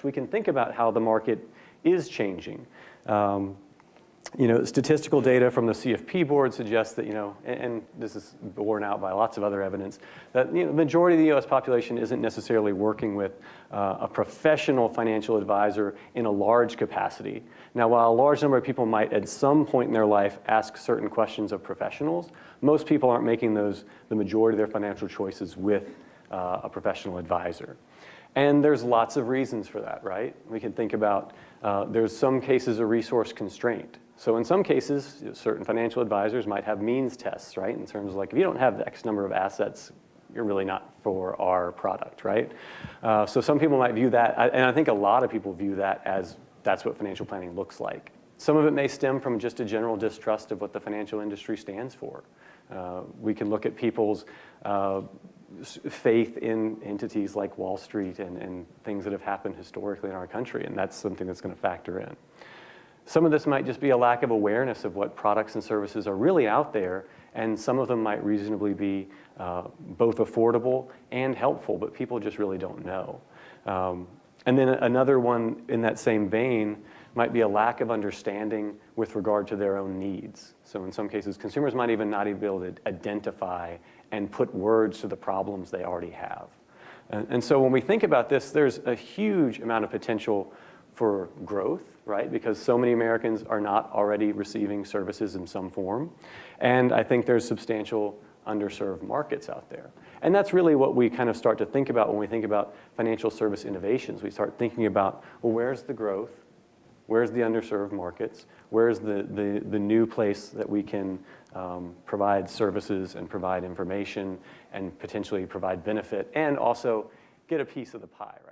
context, we can think about how the market is changing. Statistical data from the CFP board suggests that, and this is borne out by lots of other evidence, that the majority of the U.S. population isn't necessarily working with a professional financial advisor in a large capacity. Now, while a large number of people might at some point in their life ask certain questions of professionals, most people aren't making the majority of their financial choices with a professional advisor. And there's lots of reasons for that, right? We can think about, there's some cases of resource constraint. So in some cases, certain financial advisors might have means tests, right? In terms of like, if you don't have X number of assets, you're really not for our product, right? So some people might view that, and I think a lot of people view that as that's what financial planning looks like. Some of it may stem from just a general distrust of what the financial industry stands for. We can look at people's faith in entities like Wall Street and things that have happened historically in our country, and that's something that's going to factor in. Some of this might just be a lack of awareness of what products and services are really out there, and some of them might reasonably be both affordable and helpful, but people just really don't know. And then another one in that same vein might be a lack of understanding with regard to their own needs. So in some cases, consumers might even not even be able to identify and put words to the problems they already have. And so when we think about this, there's a huge amount of potential for growth, right? Because so many Americans are not already receiving services in some form. And I think there's substantial underserved markets out there. And that's really what we kind of start to think about when we think about financial service innovations. We start thinking about, well, where's the growth? Where's the underserved markets? Where's the new place that we can provide services and provide information and potentially provide benefit and also get a piece of the pie, right?